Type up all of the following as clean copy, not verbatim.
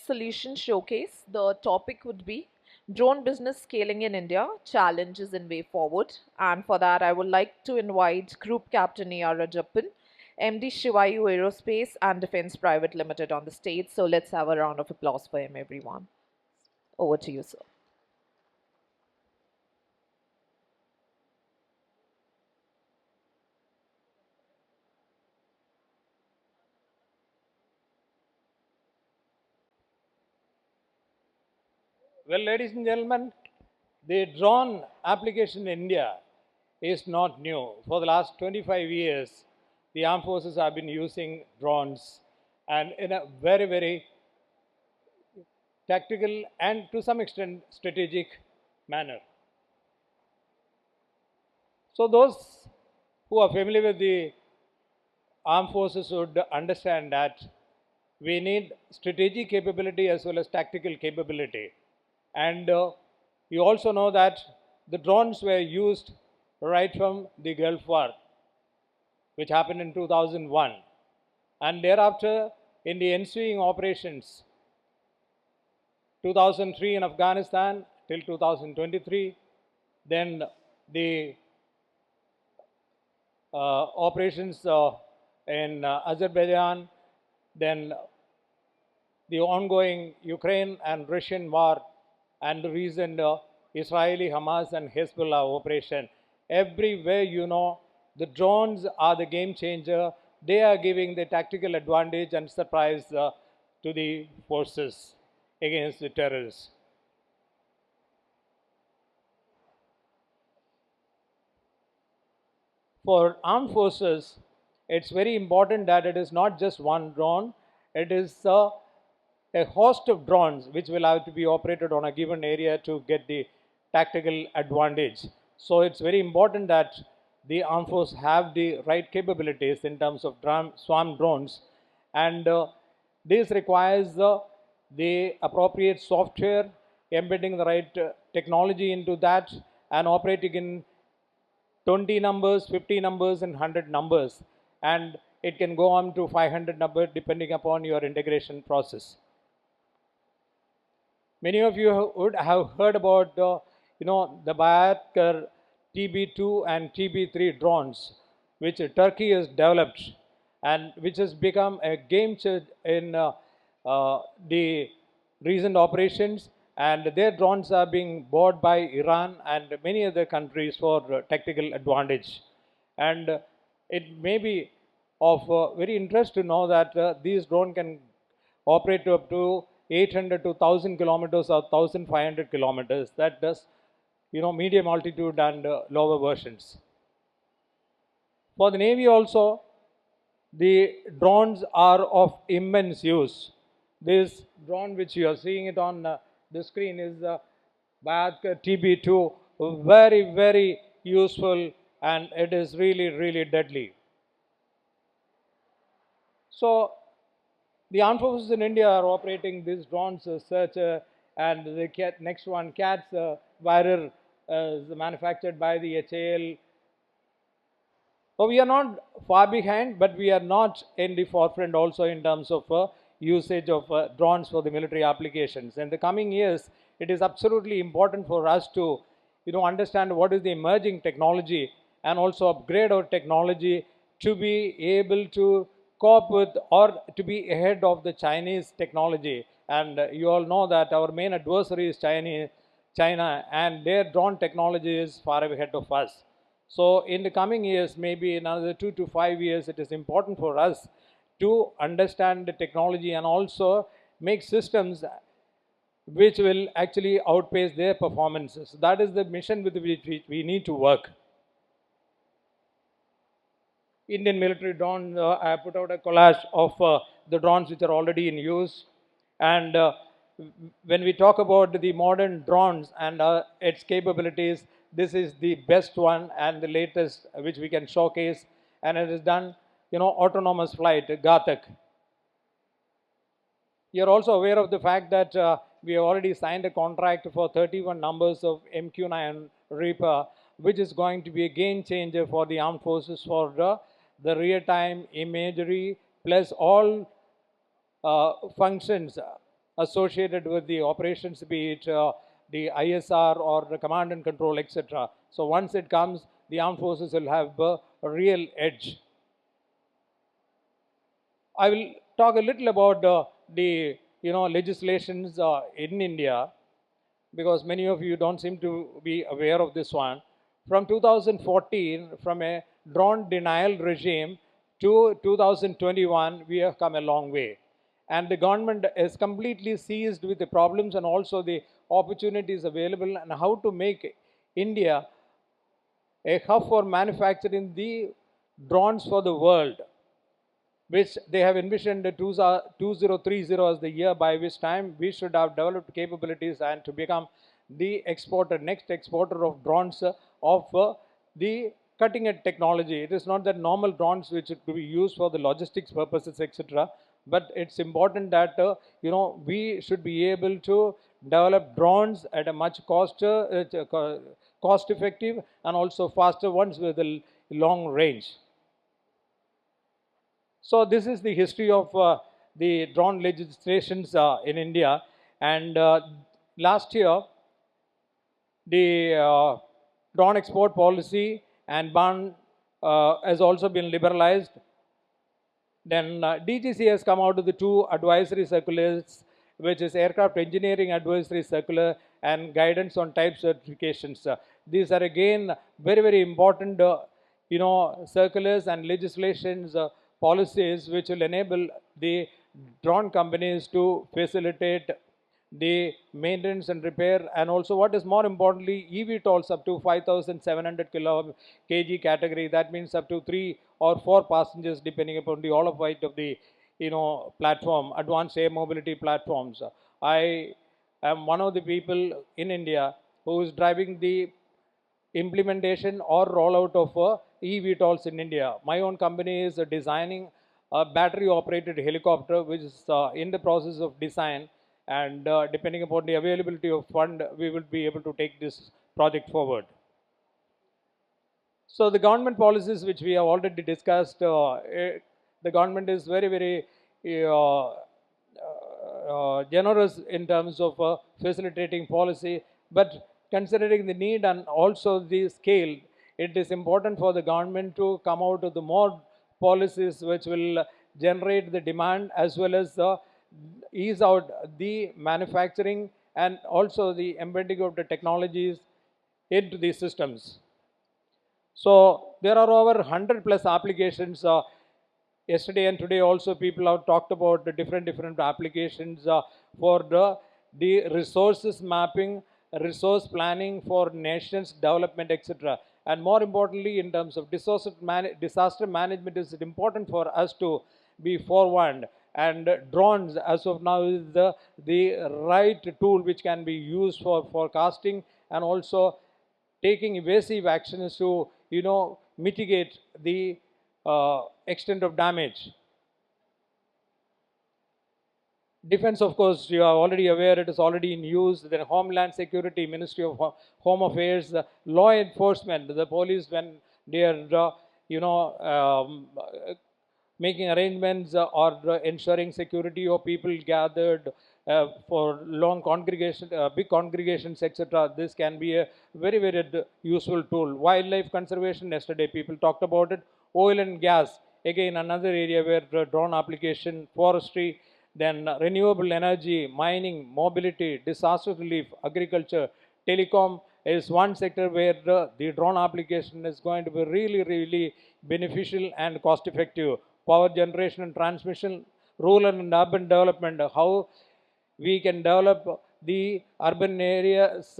solution showcase. The topic would be drone business scaling in India, challenges and way forward. And for that, I would like to invite Group Captain A.R. Rajappan, MD Shivayu Aerospace and Defense Private Limited on the stage. So let's have a round of applause for him, everyone. Over to you, sir. Well, ladies and gentlemen, the drone application in India is not new. For the last 25 years, the armed forces have been using drones and in a very, very tactical and to some extent strategic manner. So those who are familiar with the armed forces would understand that we need strategic capability as well as tactical capability. And you also know that the drones were used right from the Gulf War, which happened in 2001. And thereafter, in the ensuing operations, 2003 in Afghanistan till 2023, then the operations in Azerbaijan, then the ongoing Ukraine and Russian war, and the recent Israeli, Hamas, and Hezbollah operation. Everywhere, you know, the drones are the game changer. They are giving the tactical advantage and surprise to the forces against the terrorists. For armed forces, it's very important that it is not just one drone, it is a host of drones which will have to be operated on a given area to get the tactical advantage. So it's very important that the armed forces have the right capabilities in terms of swarm drones, and this requires the appropriate software, embedding the right technology into that, and operating in 20 numbers, 50 numbers, and 100 numbers. And it can go on to 500 numbers depending upon your integration process. Many of you would have heard about the Bayraktar TB2 and TB3 drones, which Turkey has developed and which has become a game changer in the recent operations. And their drones are being bought by Iran and many other countries for tactical advantage. And it may be of very interest to know that these drones can operate up to 800 to 1000 kilometers or 1500 kilometers. That does, medium altitude and lower versions. For the Navy also, the drones are of immense use. This drone which you are seeing it on the screen is Bayraktar TB2, very, very useful, and it is really, really deadly. So the armed forces in India are operating these drones, Searcher, and the next one, Cat's Virer, is manufactured by the HAL. So we are not far behind, but we are not in the forefront also in terms of usage of drones for the military applications. In the coming years, it is absolutely important for us to, understand what is the emerging technology and also upgrade our technology to be able to cope with or to be ahead of the Chinese technology. And you all know that our main adversary is China, and their drone technology is far ahead of us. So in the coming years, maybe in another 2 to 5 years, it is important for us to understand the technology and also make systems which will actually outpace their performances. That is the mission with which we need to work. Indian military drones, I put out a collage of the drones which are already in use. And when we talk about the modern drones and its capabilities, this is the best one and the latest which we can showcase. And it is done, autonomous flight, Ghatak. You're also aware of the fact that we have already signed a contract for 31 numbers of MQ-9 Reaper, which is going to be a game changer for the armed forces for the real-time imagery plus all functions associated with the operations, be it the ISR or the command and control, etc. So once it comes, the armed forces will have a real edge. I will talk a little about the legislations in India, because many of you don't seem to be aware of this one. From 2014, from a drone denial regime to 2021, we have come a long way. And the government is completely seized with the problems and also the opportunities available, and how to make India a hub for manufacturing the drones for the world, which they have envisioned 2030 as the year by which time we should have developed capabilities and to become the exporter, next exporter of drones of the cutting edge technology. It is not that normal drones which could be used for the logistics purposes, etc. But it's important that we should be able to develop drones at a much cost effective and also faster ones with a long range. So this is the history of the drone legislations in India. And last year, the drone export policy and ban has also been liberalized. Then DGC has come out with the two advisory circulars, which is Aircraft Engineering Advisory Circular and Guidance on Type Certifications. These are again very, very important, circulars and legislations, policies, which will enable the drone companies to facilitate the maintenance and repair, and also what is more importantly, eVTOLs up to 5,700 kg category. That means up to 3 or 4 passengers, depending upon the all of height of the platform, advanced air mobility platforms. I am one of the people in India who is driving the implementation or rollout of eVTOLs in India. My own company is designing a battery operated helicopter, which is in the process of design, and depending upon the availability of fund, we will be able to take this project forward. So the government policies which we have already discussed, the government is very, very generous in terms of facilitating policy, but considering the need and also the scale, it is important for the government to come out with the more policies which will generate the demand as well as ease out the manufacturing and also the embedding of the technologies into these systems. So there are over 100 plus applications. Yesterday and today also people have talked about the different applications for the resources mapping, resource planning for nations development, etc. And more importantly, in terms of disaster management, is it important for us to be forewarned, and drones as of now is the right tool which can be used for forecasting and also taking evasive actions to mitigate the extent of damage. Defense, of course, you are already aware, it is already in use. Then Homeland Security, Ministry of Home Affairs, law enforcement, the police, when they are, making arrangements or ensuring security of people gathered for long congregation, big congregations, etc. This can be a very, very useful tool. Wildlife conservation, yesterday people talked about it. Oil and gas, again another area where drone application, forestry, then renewable energy, mining, mobility, disaster relief, agriculture, telecom is one sector where the drone application is going to be really, really beneficial and cost effective. Power generation and transmission, rural and urban development, how we can develop the urban areas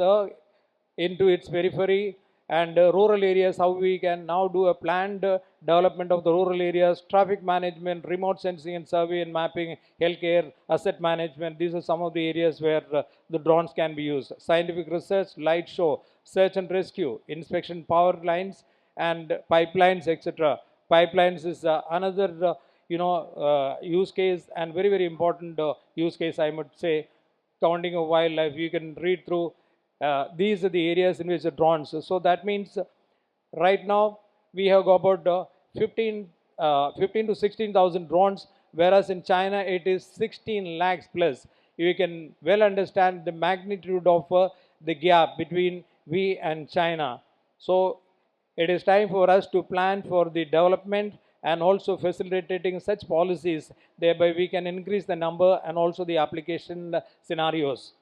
into its periphery, and rural areas, how we can now do a planned development of the rural areas, traffic management, remote sensing and survey and mapping, healthcare, asset management. These are some of the areas where the drones can be used. Scientific research, light show, search and rescue, inspection power lines and pipelines, etc. Pipelines is another use case, and very, very important use case, I would say. Counting of wildlife, you can read through. These are the areas in which the drones. So that means right now we have got about 15 to 16,000 drones, whereas in China it is 16 lakhs plus. you can well understand the magnitude of the gap between we and China. So it is time for us to plan for the development and also facilitating such policies, thereby we can increase the number and also the application scenarios.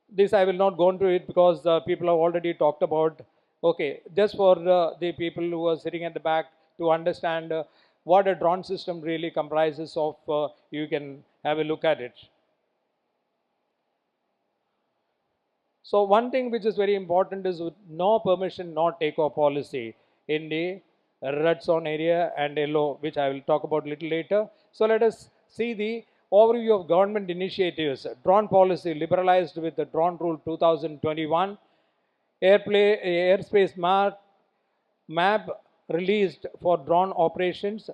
This I will not go into it because people have already talked about. Okay, just for the people who are sitting at the back to understand what a drone system really comprises of, you can have a look at it. So one thing which is very important is with no permission, no takeoff policy in the red zone area and yellow, which I will talk about a little later. So let us see the overview of government initiatives. Drone policy liberalized with the Drone Rule 2021. Airspace map released for drone operations.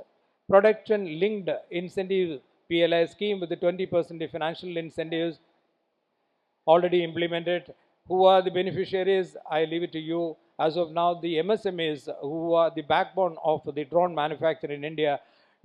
Production linked incentive PLI scheme with the 20% financial incentives already implemented. Who are the beneficiaries? I leave it to you. As of now, the MSMEs, who are the backbone of the drone manufacture in India,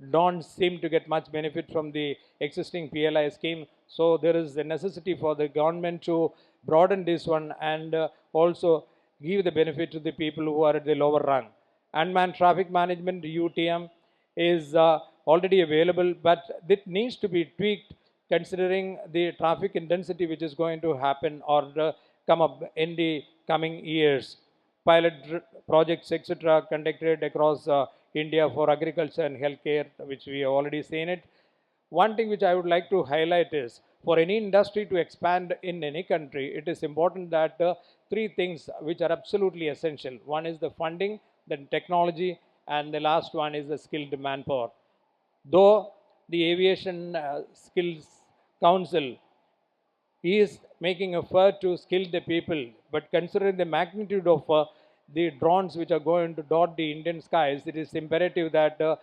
don't seem to get much benefit from the existing PLI scheme. So there is a necessity for the government to broaden this one and also give the benefit to the people who are at the lower rung. Unmanned traffic management, UTM, is already available, but it needs to be tweaked considering the traffic intensity which is going to happen or come up in the coming years. Pilot projects, etc., conducted across India for agriculture and healthcare, which we have already seen it. One thing which I would like to highlight is for any industry to expand in any country, it is important that three things which are absolutely essential. One is the funding, then technology, and the last one is the skilled manpower. Though the Aviation Skills Council is making effort to skill the people, but considering the magnitude of the drones which are going to dot the Indian skies, it is imperative that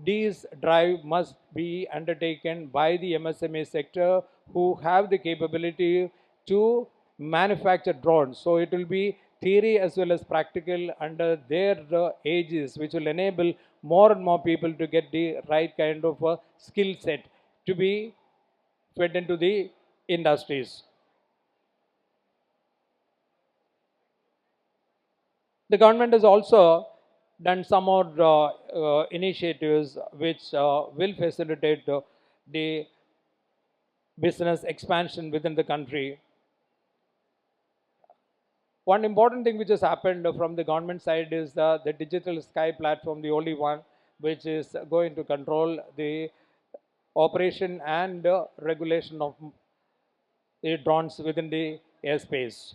these drive must be undertaken by the MSME sector who have the capability to manufacture drones. So it will be theory as well as practical under their ages, which will enable more and more people to get the right kind of skill set to be fed into the industries. The government has also done some more initiatives which will facilitate the business expansion within the country. One important thing which has happened from the government side is the digital sky platform, the only one which is going to control the operation and regulation of the drones within the airspace.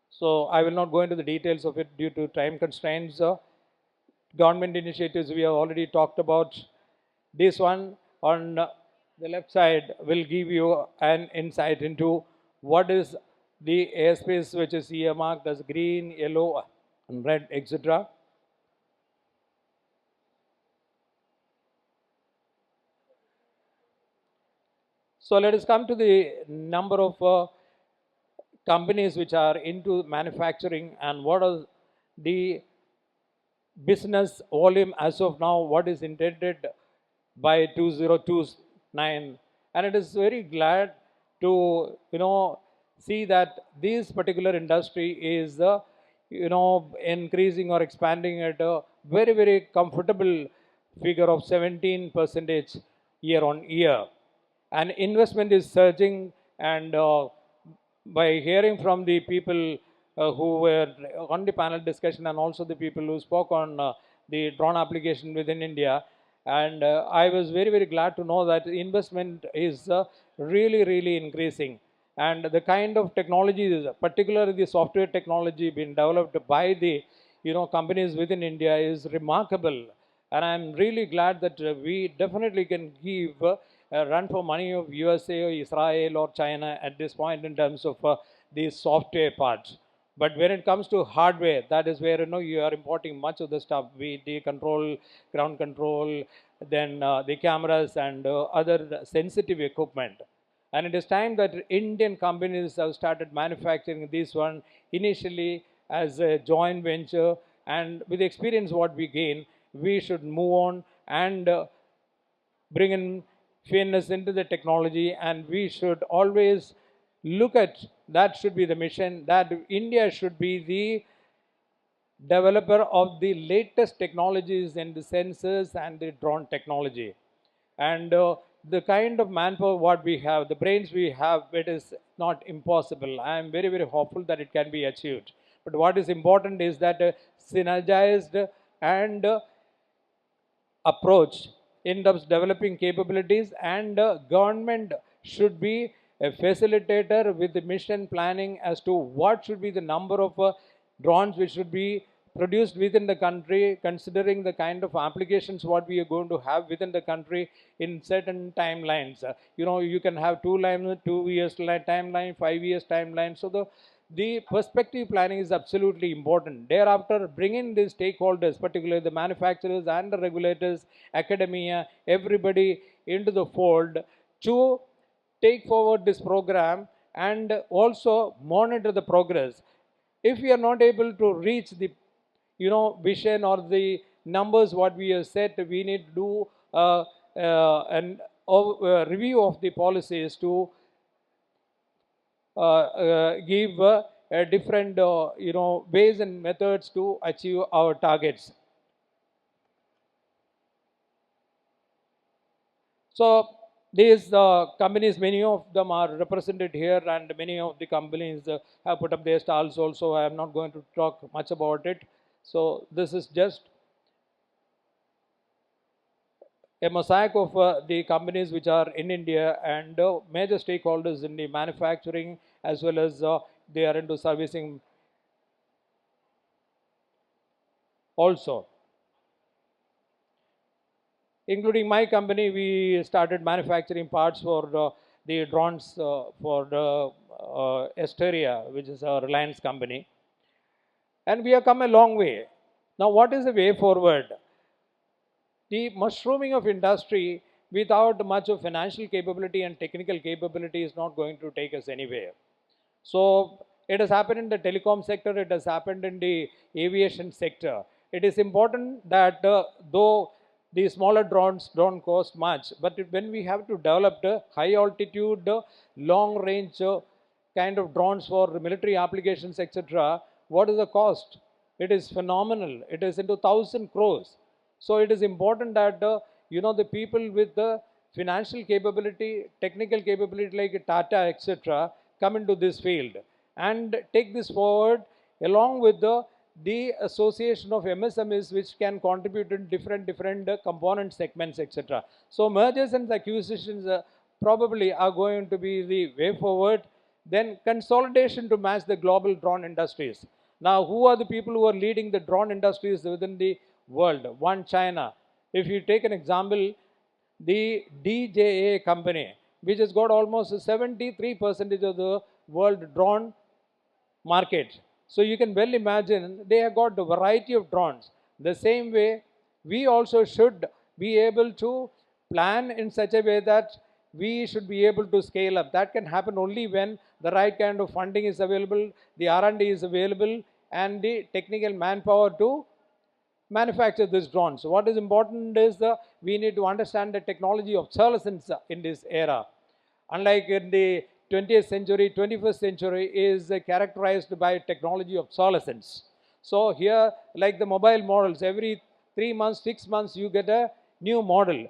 So I will not go into the details of it due to time constraints. Government initiatives we have already talked about. This one on the left side will give you an insight into what is the airspace which is earmarked as green, yellow, and red, etc. So let us come to the number of companies which are into manufacturing and what are the business volume as of now, what is intended by 2029. And it is very glad to see that this particular industry is increasing or expanding at a very very comfortable figure of 17 percentage year on year, and investment is surging. And by hearing from the people who were on the panel discussion and also the people who spoke on the drone application within India, and I was very very glad to know that investment is really really increasing, and the kind of technologies, particularly the software technology being developed by the companies within India is remarkable. And I'm really glad that we definitely can give run for money of USA or Israel or China at this point in terms of the software part. But when it comes to hardware, that is where you are importing much of the stuff, be the control, ground control, then the cameras and other sensitive equipment. And it is time that Indian companies have started manufacturing this one initially as a joint venture. And with the experience what we gain, we should move on and bring in fairness into the technology, and we should always look at that should be the mission, that India should be the developer of the latest technologies in the sensors and the drone technology. And the kind of manpower what we have, the brains we have, it is not impossible. I am very, very hopeful that it can be achieved. But what is important is that synergized and approach in terms of developing capabilities, and government should be a facilitator with the mission planning as to what should be the number of drones which should be produced within the country, considering the kind of applications what we are going to have within the country in certain timelines. You can have 2 years timeline, 5 years timeline. So the perspective planning is absolutely important. Thereafter, bringing the stakeholders, particularly the manufacturers and the regulators, academia, everybody into the fold to take forward this program and also monitor the progress. If we are not able to reach the vision or the numbers what we have set, we need to do an review of the policies to give different ways and methods to achieve our targets. So these companies, many of them are represented here, and many of the companies have put up their stalls also. I am not going to talk much about it. So this is just a mosaic of the companies which are in India, and major stakeholders in the manufacturing, as well as they are into servicing also. Including my company, we started manufacturing parts for the drones for Esteria, which is a Reliance company. And we have come a long way. Now, what is the way forward? The mushrooming of industry without much of financial capability and technical capability is not going to take us anywhere. So it has happened in the telecom sector, it has happened in the aviation sector. It is important that though the smaller drones don't cost much, but when we have to develop the high altitude, long range kind of drones for military applications, etc., what is the cost? It is phenomenal. It is into 1,000 crores. So it is important that the people with the financial capability, technical capability like Tata, etc., come into this field and take this forward along with the association of MSMEs, which can contribute in different component segments, etc. So mergers and acquisitions probably are going to be the way forward. Then consolidation to match the global drone industries. Now, who are the people who are leading the drone industries within the world? One, China. If you take an example, the DJA company, which has got almost 73% of the world drone market. So you can well imagine they have got a variety of drones. The same way, we also should be able to plan in such a way that we should be able to scale up. That can happen only when the right kind of funding is available, the R&D is available, and the technical manpower to manufacture these drones. So what is important is we need to understand the technology of obsolescence in this era. Unlike in the 20th century, 21st century is characterized by technology obsolescence. So here, like the mobile models, every 3 months, 6 months, you get a new model.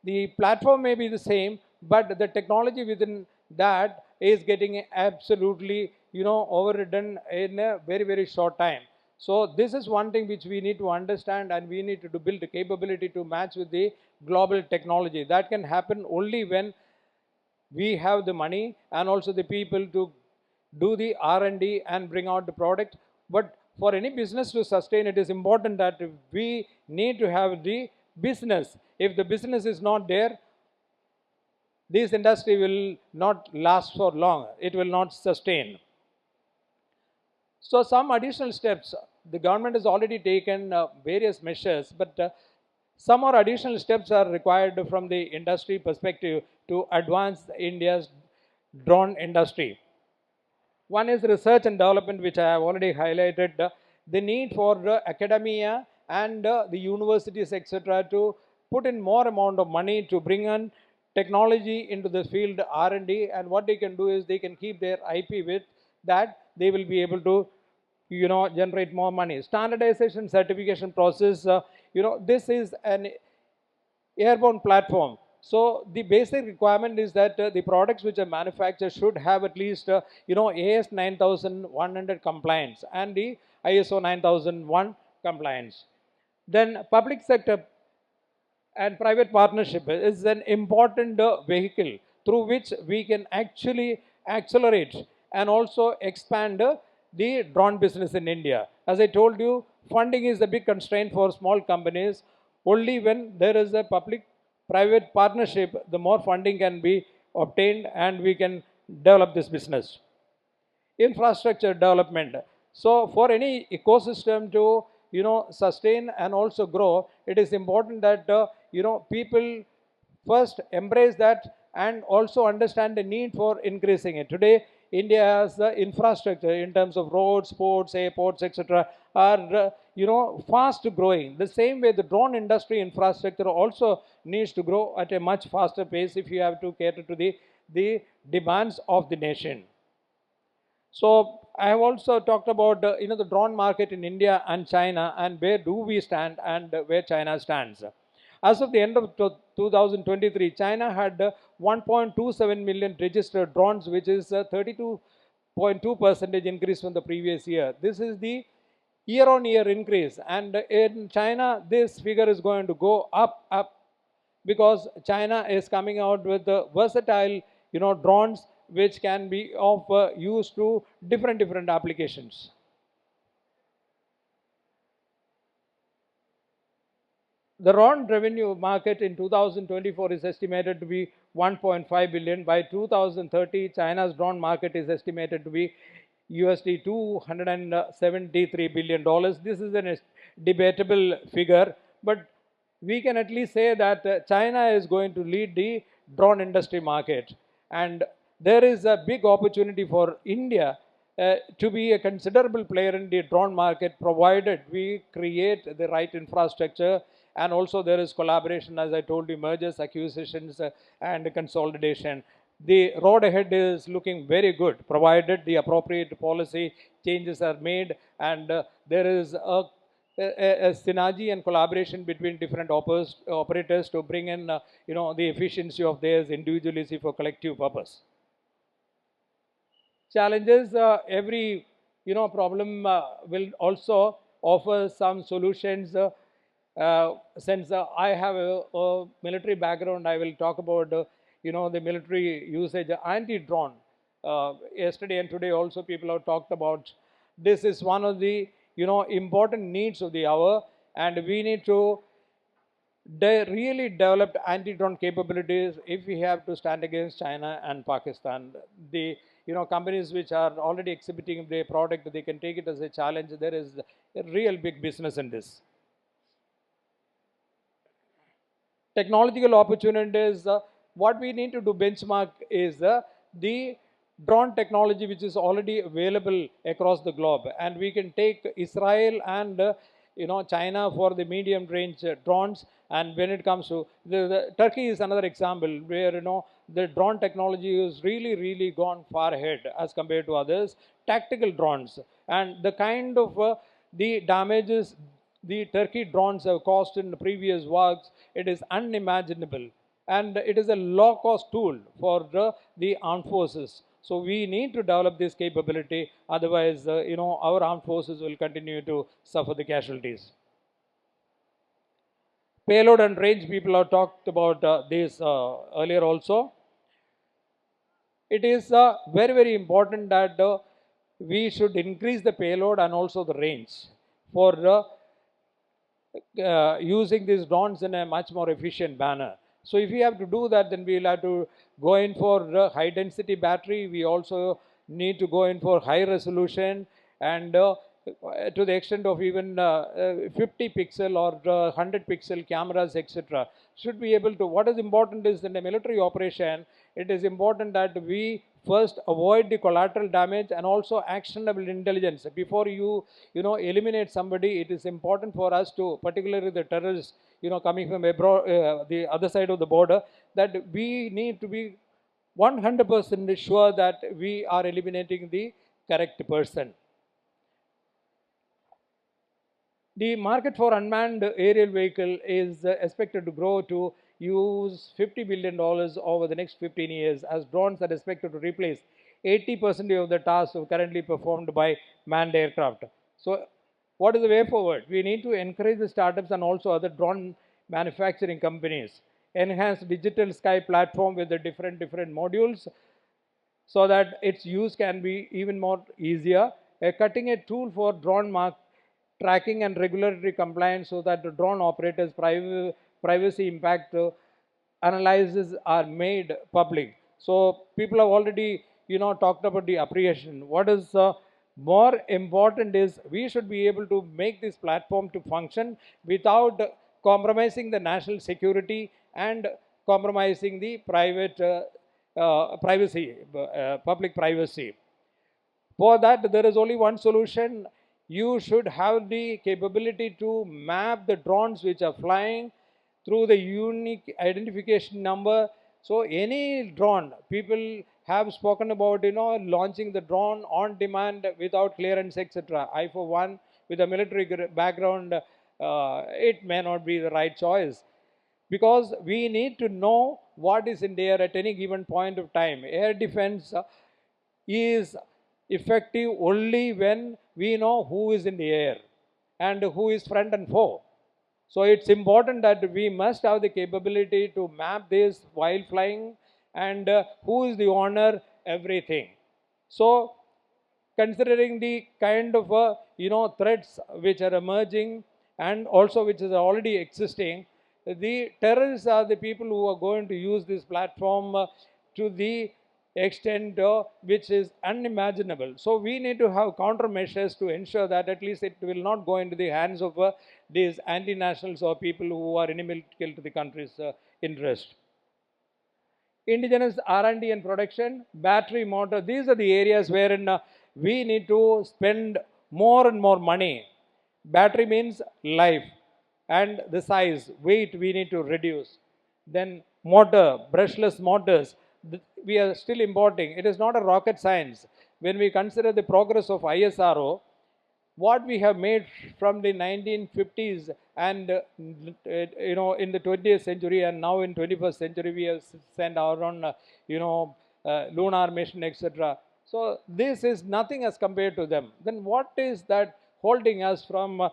The platform may be the same, but the technology within that is getting absolutely, overridden in a very, very short time. So this is one thing which we need to understand, and we need to build the capability to match with the global technology. That can happen only when we have the money and also the people to do the R&D and bring out the product. But for any business to sustain, it is important that we need to have the business. If the business is not there, this industry will not last for long. It will not sustain. So some additional steps, the government has already taken various measures, but some more additional steps are required from the industry perspective to advance India's drone industry. One is research and development, which I have already highlighted, the need for academia and the universities, etc., to put in more amount of money to bring in technology into this field R&D, and what they can do is they can keep their IP with that. They will be able to generate more money. Standardization certification process, this is an airborne platform. So the basic requirement is that the products which are manufactured should have at least AS 9100 compliance and the ISO 9001 compliance. Then public sector and private partnership is an important vehicle through which we can actually accelerate and also expand the drone business in India. As I told you, funding is a big constraint for small companies. Only when there is a public private partnership, the more funding can be obtained and we can develop this business. Infrastructure development. So for any ecosystem to sustain and also grow, it is important that people first embrace that and also understand the need for increasing it. Today, India has the infrastructure in terms of roads, ports, airports, etc. are fast growing. The same way, the drone industry infrastructure also needs to grow at a much faster pace if you have to cater to the demands of the nation. So I have also talked about the drone market in India and China, and where do we stand and where China stands. As of the end of 2023, China had 1.27 million registered drones, which is a 32.2% increase from the previous year. This is the year-on-year increase, and in China, this figure is going to go up, because China is coming out with the versatile, drones which can be of use to different applications. The drone revenue market in 2024 is estimated to be 1.5 billion. By 2030, China's drone market is estimated to be USD 273 billion dollars. This is a debatable figure, but we can at least say that China is going to lead the drone industry market, and there is a big opportunity for India to be a considerable player in the drone market, provided we create the right infrastructure, and also there is collaboration, as I told you, mergers, acquisitions, and consolidation. The road ahead is looking very good, provided the appropriate policy changes are made, and there is a synergy and collaboration between different operators to bring in the efficiency of theirs individually for collective purpose. Challenges, every problem will also offer some solutions. Since I have a military background, I will talk about the military usage, anti-drone. Yesterday and today also people have talked about this. Is one of the important needs of the hour, and we need to really developed anti-drone capabilities if we have to stand against China and Pakistan. The companies which are already exhibiting their product, they can take it as a challenge. There is a real big business in this. Technological opportunities, what we need to do benchmark is the drone technology which is already available across the globe, and we can take Israel and China for the medium range drones. And when it comes to Turkey is another example where the drone technology is really gone far ahead as compared to others. Tactical drones, and the kind of the damages the Turkey drones have caused in the previous wars, it is unimaginable, and it is a low cost tool for the armed forces. So we need to develop this capability, otherwise our armed forces will continue to suffer the casualties. Payload and range, people have talked about this earlier also. It is very important that we should increase the payload and also the range for using these drones in a much more efficient manner. So if we have to do that, then we'll have to go in for high density battery. We also need to go in for high resolution, and to the extent of even 50 pixel or 100 pixel cameras, etc. should be able to. What is important is in a military operation, it is important that we first avoid the collateral damage and also actionable intelligence. Before eliminate somebody, it is important for us to, particularly the terrorists, coming from abroad, the other side of the border, that we need to be 100% sure that we are eliminating the correct person. The market for unmanned aerial vehicle is expected to grow to use $50 billion over the next 15 years, as drones are expected to replace 80% of the tasks currently performed by manned aircraft. So, what is the way forward? We need to encourage the startups and also other drone manufacturing companies, enhance digital sky platform with the different modules, so that its use can be even more easier. A cutting edge tool for drone mark tracking and regulatory compliance, so that the drone operators privacy impact analyses are made public. So people have already talked about the appreciation. What is more important is we should be able to make this platform to function without compromising the national security and compromising the private privacy, public privacy. For that, there is only one solution. You should have the capability to map the drones which are flying through the unique identification number. So any drone, people have spoken about, launching the drone on demand without clearance, etc. I, for one, with a military background, it may not be the right choice, because we need to know what is in the air at any given point of time. Air defense is effective only when we know who is in the air and who is front and foe. So it's important that we must have the capability to map this while flying, and who is the owner, everything. So considering the kind of threats which are emerging and also which is already existing, the terrorists are the people who are going to use this platform to the extent which is unimaginable. So we need to have countermeasures to ensure that at least it will not go into the hands of these anti-nationals or people who are inimical to the country's interest. Indigenous R&D and production, battery motor, these are the areas wherein we need to spend more and more money. Battery means life, and the size, weight we need to reduce. Then motor, brushless motors, we are still importing. It is not a rocket science. When we consider the progress of ISRO, what we have made from the 1950s and in the 20th century, and now in 21st century we have sent our own lunar mission, etc. So this is nothing as compared to them. Then what is that holding us from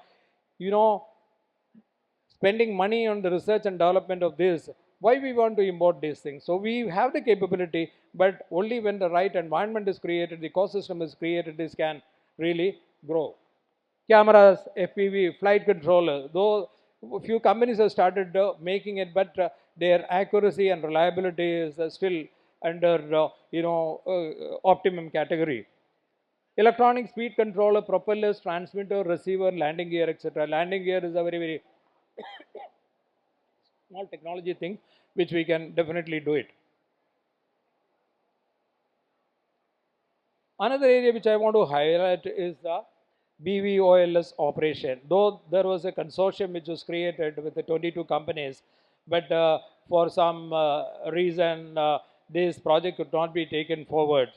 spending money on the research and development of this? Why we want to import these things? So we have the capability, but only when the right environment is created, the ecosystem is created, this can really grow. Cameras, FPV, flight controller, though a few companies have started making it, but their accuracy and reliability is still under optimum category. Electronic speed controller, propellers, transmitter, receiver, landing gear, etc. Landing gear is a very small technology thing which we can definitely do it. Another area which I want to highlight is the BVOLS operation. Though there was a consortium which was created with the 22 companies, but for some reason this project could not be taken forward.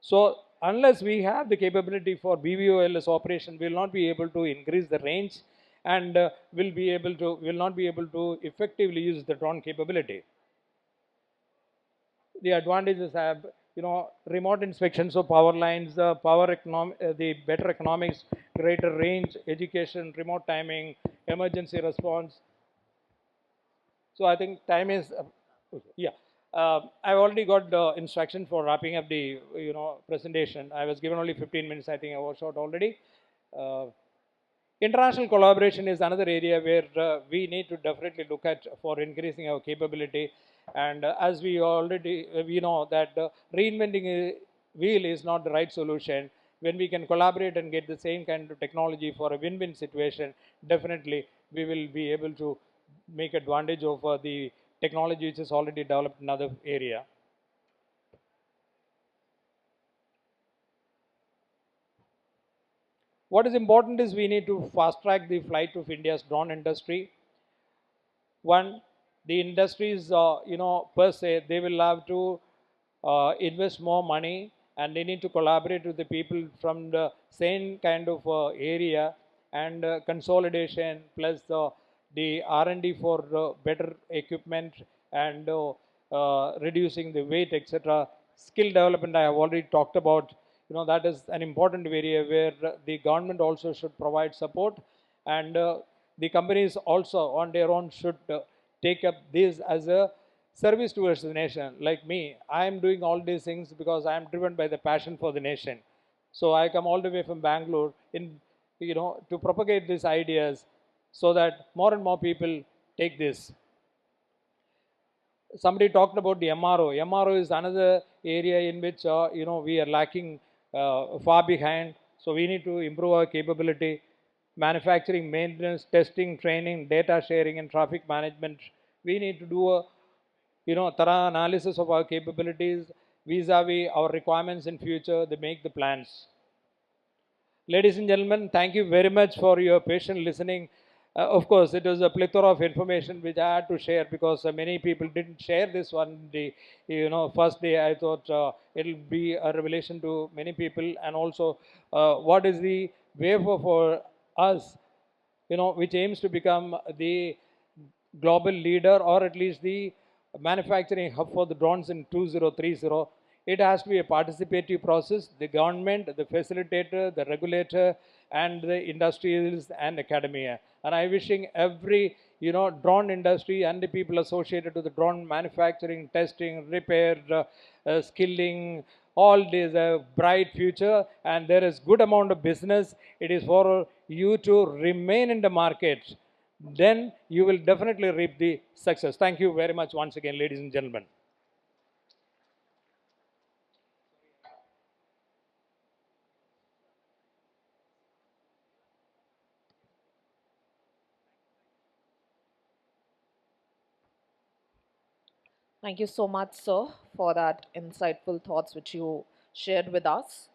So unless we have the capability for BVOLS operation, we will not be able to increase the range, and will not be able to effectively use the drone capability. The advantages have remote inspections of power lines, the better economics, greater range, education, remote timing, emergency response. So I think time is yeah. I've already got the instruction for wrapping up the presentation. I was given only 15 minutes. I think I was short already. Uh, International collaboration is another area where we need to definitely look at for increasing our capability. And as we already we know that reinventing a wheel is not the right solution. When we can collaborate and get the same kind of technology for a win-win situation, definitely we will be able to make advantage of the technology which is already developed in other area. What is important is we need to fast track the flight of India's drone industry. One, the industries, per se, they will have to invest more money, and they need to collaborate with the people from the same kind of area, and consolidation plus the R&D for better equipment, and reducing the weight, etc. Skill development I have already talked about. That is an important area where the government also should provide support, and the companies also on their own should take up this as a service towards the nation. Like me, I am doing all these things because I am driven by the passion for the nation. So I come all the way from Bangalore in, to propagate these ideas so that more and more people take this. Somebody talked about the MRO. MRO is another area in which we are lacking far behind. So we need to improve our capability. Manufacturing, maintenance, testing, training, data sharing, and traffic management. We need to do a thorough analysis of our capabilities vis-a-vis our requirements in future. They make the plans. Ladies and gentlemen, thank you very much for your patient listening. Of course, it was a plethora of information which I had to share because many people didn't share this one. The first day I thought it'll be a revelation to many people, and also what is the way for us, which aims to become the global leader, or at least the manufacturing hub for the drones in 2030. It has to be a participative process. The government, the facilitator, the regulator, and the industrials and academia. And I wishing every drone industry and the people associated to the drone manufacturing, testing, repair, skilling, all this a bright future, and there is good amount of business. It is for you to remain in the market, then you will definitely reap the success. Thank you very much once again, ladies and gentlemen. Thank you so much, sir, for that insightful thoughts which you shared with us.